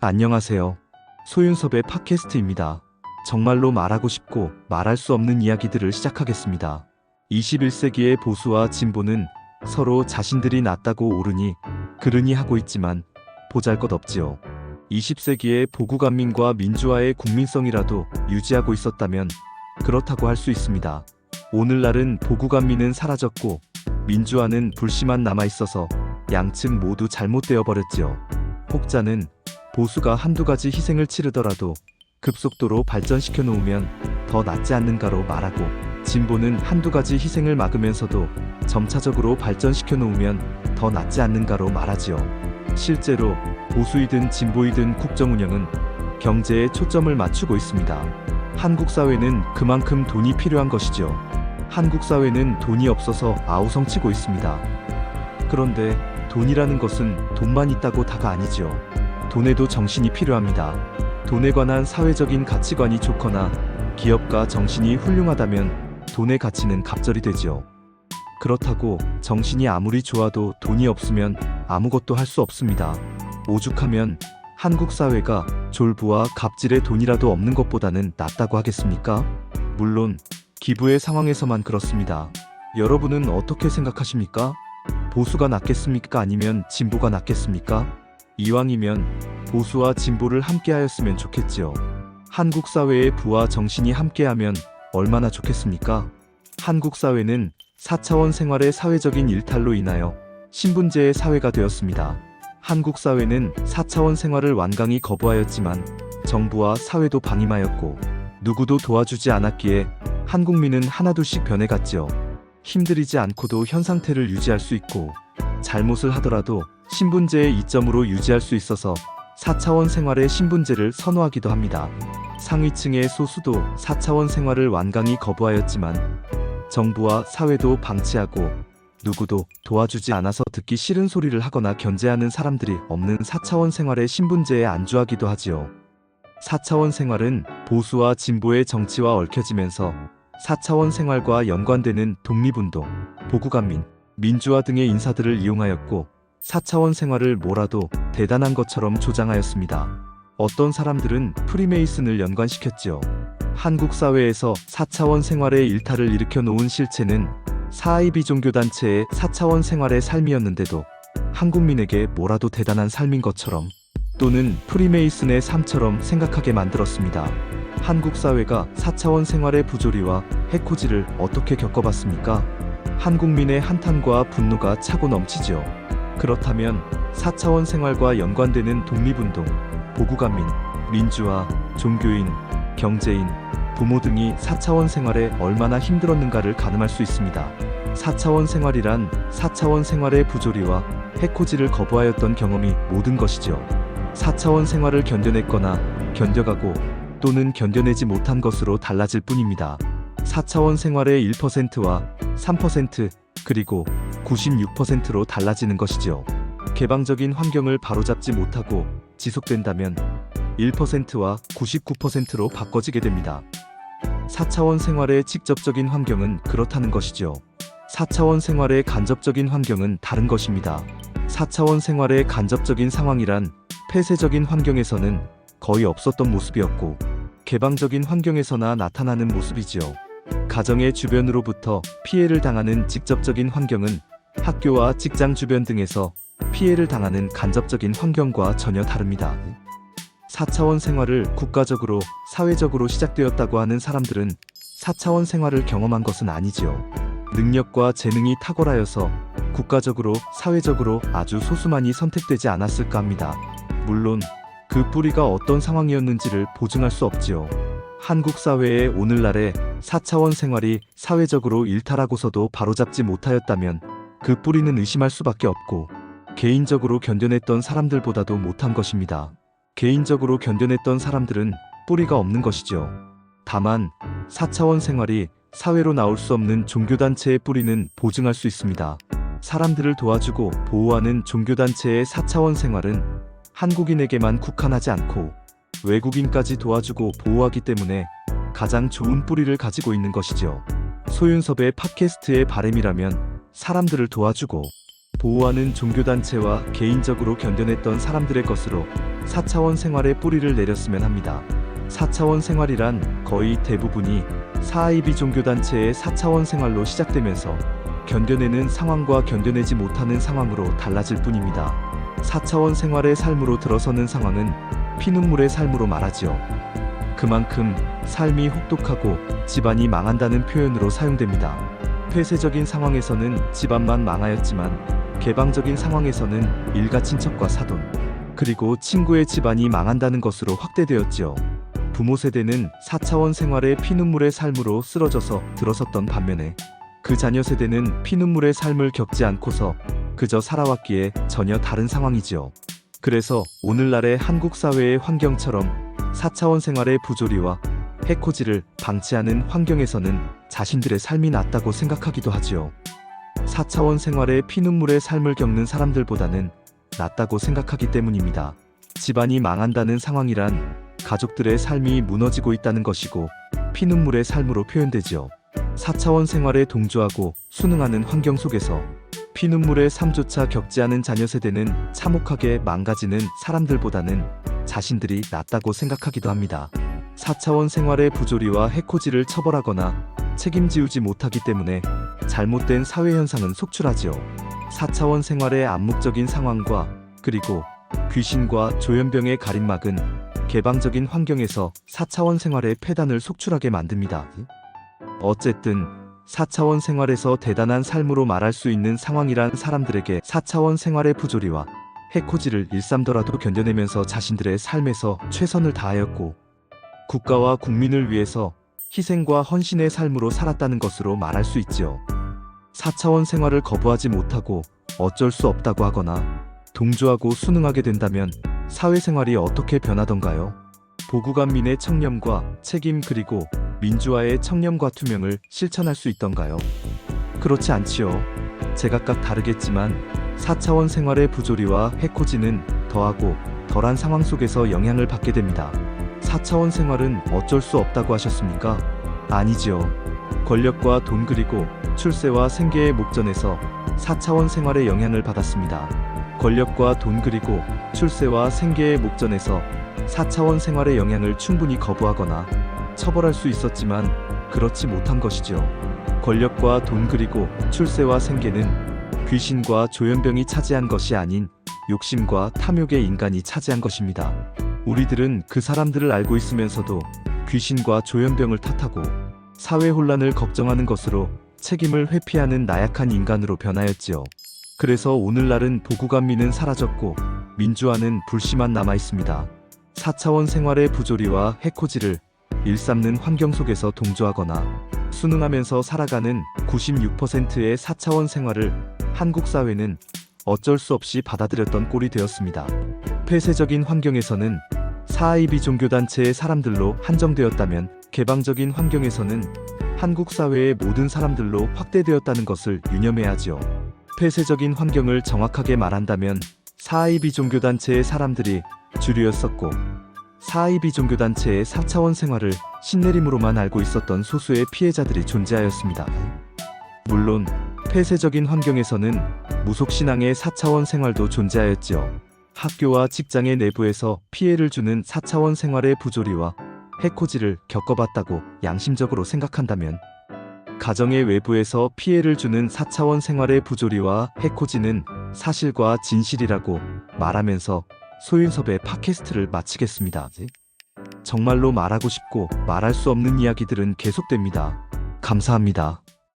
안녕하세요. 소윤섭의 팟캐스트입니다. 정말로 말하고 싶고 말할 수 없는 이야기들을 시작하겠습니다. 21세기의 보수와 진보는 서로 자신들이 낫다고 옳으니 그르니 하고 있지만 보잘것없지요. 20세기의 보국안민과 민주화의 국민성이라도 유지하고 있었다면 그렇다고 할 수 있습니다. 오늘날은 보국안민은 사라졌고 민주화는 불씨만 남아있어서 양측 모두 잘못되어 버렸지요. 혹자는 보수가 한두 가지 희생을 치르더라도 급속도로 발전시켜 놓으면 더 낫지 않는가로 말하고, 진보는 한두 가지 희생을 막으면서도 점차적으로 발전시켜 놓으면 더 낫지 않는가로 말하지요. 실제로 보수이든 진보이든 국정운영은 경제에 초점을 맞추고 있습니다. 한국 사회는 그만큼 돈이 필요한 것이죠. 한국 사회는 돈이 없어서 아우성치고 있습니다. 그런데 돈이라는 것은 돈만 있다고 다가 아니지요. 돈에도 정신이 필요합니다. 돈에 관한 사회적인 가치관이 좋거나 기업가 정신이 훌륭하다면 돈의 가치는 갑절이 되지요. 그렇다고 정신이 아무리 좋아도 돈이 없으면 아무것도 할 수 없습니다. 오죽하면 한국 사회가 졸부와 갑질에 돈이라도 없는 것보다는 낫다고 하겠습니까? 물론 기부의 상황에서만 그렇습니다. 여러분은 어떻게 생각하십니까? 보수가 낫겠습니까? 아니면 진보가 낫겠습니까? 이왕이면 보수와 진보를 함께하였으면 좋겠지요. 한국 사회의 부와 정신이 함께하면 얼마나 좋겠습니까? 한국 사회는 4차원 생활의 사회적인 일탈로 인하여 신분제의 사회가 되었습니다. 한국 사회는 4차원 생활을 완강히 거부하였지만 정부와 사회도 방임하였고 누구도 도와주지 않았기에 한국민은 하나둘씩 변해갔지요. 힘들이지 않고도 현 상태를 유지할 수 있고 잘못을 하더라도 신분제의 이점으로 유지할 수 있어서 4차원 생활의 신분제를 선호하기도 합니다. 상위층의 소수도 4차원 생활을 완강히 거부하였지만 정부와 사회도 방치하고 누구도 도와주지 않아서 듣기 싫은 소리를 하거나 견제하는 사람들이 없는 4차원 생활의 신분제에 안주하기도 하지요. 4차원 생활은 보수와 진보의 정치와 얽혀지면서 4차원 생활과 연관되는 독립운동, 보국안민, 민주화 등의 인사들을 이용하였고 4차원 생활을 뭐라도 대단한 것처럼 조장하였습니다. 어떤 사람들은 프리메이슨을 연관시켰지요. 한국 사회에서 4차원 생활의 일탈을 일으켜 놓은 실체는 사이비 종교단체의 4차원 생활의 삶이었는데도 한국민에게 뭐라도 대단한 삶인 것처럼 또는 프리메이슨의 삶처럼 생각하게 만들었습니다. 한국 사회가 4차원 생활의 부조리와 해코지를 어떻게 겪어봤습니까? 한국민의 한탄과 분노가 차고 넘치죠. 그렇다면 4차원 생활과 연관되는 독립운동, 보국안민, 민주화, 종교인, 경제인, 부모 등이 4차원 생활에 얼마나 힘들었는가를 가늠할 수 있습니다. 4차원 생활이란 4차원 생활의 부조리와 해코지를 거부하였던 경험이 모든 것이죠. 4차원 생활을 견뎌냈거나 견뎌가고 또는 견뎌내지 못한 것으로 달라질 뿐입니다. 4차원 생활의 1%와 3% 그리고 96%로 달라지는 것이지요. 개방적인 환경을 바로잡지 못하고 지속된다면 1%와 99%로 바꿔지게 됩니다. 4차원 생활의 직접적인 환경은 그렇다는 것이죠. 4차원 생활의 간접적인 환경은 다른 것입니다. 4차원 생활의 간접적인 상황이란 폐쇄적인 환경에서는 거의 없었던 모습이었고 개방적인 환경에서나 나타나는 모습이지요. 가정의 주변으로부터 피해를 당하는 직접적인 환경은 학교와 직장 주변 등에서 피해를 당하는 간접적인 환경과 전혀 다릅니다. 4차원 생활을 국가적으로, 사회적으로 시작되었다고 하는 사람들은 4차원 생활을 경험한 것은 아니지요. 능력과 재능이 탁월하여서 국가적으로, 사회적으로 아주 소수만이 선택되지 않았을까 합니다. 물론 그 뿌리가 어떤 상황이었는지를 보증할 수 없지요. 한국 사회의 오늘날의 4차원 생활이 사회적으로 일탈하고서도 바로잡지 못하였다면 그 뿌리는 의심할 수밖에 없고 개인적으로 견뎌냈던 사람들보다도 못한 것입니다. 개인적으로 견뎌냈던 사람들은 뿌리가 없는 것이죠. 다만 4차원 생활이 사회로 나올 수 없는 종교단체의 뿌리는 보증할 수 있습니다. 사람들을 도와주고 보호하는 종교단체의 4차원 생활은 한국인에게만 국한하지 않고 외국인까지 도와주고 보호하기 때문에 가장 좋은 뿌리를 가지고 있는 것이죠. 소윤섭의 팟캐스트의 바람이라면 사람들을 도와주고 보호하는 종교단체와 개인적으로 견뎌냈던 사람들의 것으로 4차원 생활에 뿌리를 내렸으면 합니다. 4차원 생활이란 거의 대부분이 4IB 종교단체의 4차원 생활로 시작되면서 견뎌내는 상황과 견뎌내지 못하는 상황으로 달라질 뿐입니다. 4차원 생활의 삶으로 들어서는 상황은 피눈물의 삶으로 말하지요. 그만큼 삶이 혹독하고 집안이 망한다는 표현으로 사용됩니다. 폐쇄적인 상황에서는 집안만 망하였지만 개방적인 상황에서는 일가 친척과 사돈, 그리고 친구의 집안이 망한다는 것으로 확대되었지요. 부모 세대는 4차원 생활의 피눈물의 삶으로 쓰러져서 들어섰던 반면에 그 자녀 세대는 피눈물의 삶을 겪지 않고서 그저 살아왔기에 전혀 다른 상황이지요. 그래서 오늘날의 한국 사회의 환경처럼 4차원 생활의 부조리와 해코지를 방치하는 환경에서는 자신들의 삶이 낫다고 생각하기도 하지요. 4차원 생활의 피눈물의 삶을 겪는 사람들보다는 낫다고 생각하기 때문입니다. 집안이 망한다는 상황이란 가족들의 삶이 무너지고 있다는 것이고 피눈물의 삶으로 표현되지요. 4차원 생활에 동조하고 순응하는 환경 속에서 피눈물의 삶조차 겪지 않은 자녀 세대는 참혹하게 망가지는 사람들보다는 자신들이 낫다고 생각하기도 합니다. 4차원 생활의 부조리와 해코지를 처벌하거나 책임지우지 못하기 때문에 잘못된 사회 현상은 속출하지요. 4차원 생활의 암묵적인 상황과 그리고 귀신과 조현병의 가림막은 개방적인 환경에서 4차원 생활의 폐단을 속출하게 만듭니다. 어쨌든 4차원 생활에서 대단한 삶으로 말할 수 있는 상황이란 사람들에게 4차원 생활의 부조리와 해코지를 일삼더라도 견뎌내면서 자신들의 삶에서 최선을 다하였고 국가와 국민을 위해서 희생과 헌신의 삶으로 살았다는 것으로 말할 수 있지요. 4차원 생활을 거부하지 못하고 어쩔 수 없다고 하거나 동조하고 순응하게 된다면 사회생활이 어떻게 변하던가요? 보국안민의 청렴과 책임 그리고 민주화의 청렴과 투명을 실천할 수 있던가요? 그렇지 않지요. 제각각 다르겠지만 4차원 생활의 부조리와 해코지는 더하고 덜한 상황 속에서 영향을 받게 됩니다. 4차원 생활은 어쩔 수 없다고 하셨습니까? 아니지요. 권력과 돈 그리고 출세와 생계의 목전에서 4차원 생활의 영향을 받았습니다. 권력과 돈 그리고 출세와 생계의 목전에서 4차원 생활의 영향을 충분히 거부하거나 처벌할 수 있었지만 그렇지 못한 것이죠. 권력과 돈 그리고 출세와 생계는 귀신과 조현병이 차지한 것이 아닌 욕심과 탐욕의 인간이 차지한 것입니다. 우리들은 그 사람들을 알고 있으면서도 귀신과 조현병을 탓하고 사회 혼란을 걱정하는 것으로 책임을 회피하는 나약한 인간으로 변하였지요. 그래서 오늘날은 보국안민은 사라졌고 민주화는 불씨만 남아있습니다. 4차원 생활의 부조리와 해코지를 일삼는 환경 속에서 동조하거나 순응하면서 살아가는 96%의 4차원 생활을 한국 사회는 어쩔 수 없이 받아들였던 꼴이 되었습니다. 폐쇄적인 환경에서는 4IB 종교단체의 사람들로 한정되었다면 개방적인 환경에서는 한국 사회의 모든 사람들로 확대되었다는 것을 유념해야 하지요. 폐쇄적인 환경을 정확하게 말한다면 4IB 종교단체의 사람들이 주류였었고 4IB 종교단체의 4차원 생활을 신내림으로만 알고 있었던 소수의 피해자들이 존재하였습니다. 물론 폐쇄적인 환경에서는 무속신앙의 4차원 생활도 존재하였지요. 학교와 직장의 내부에서 피해를 주는 4차원 생활의 부조리와 해코지를 겪어봤다고 양심적으로 생각한다면 가정의 외부에서 피해를 주는 4차원 생활의 부조리와 해코지는 사실과 진실이라고 말하면서 소윤섭의 팟캐스트를 마치겠습니다. 정말로 말하고 싶고 말할 수 없는 이야기들은 계속됩니다. 감사합니다.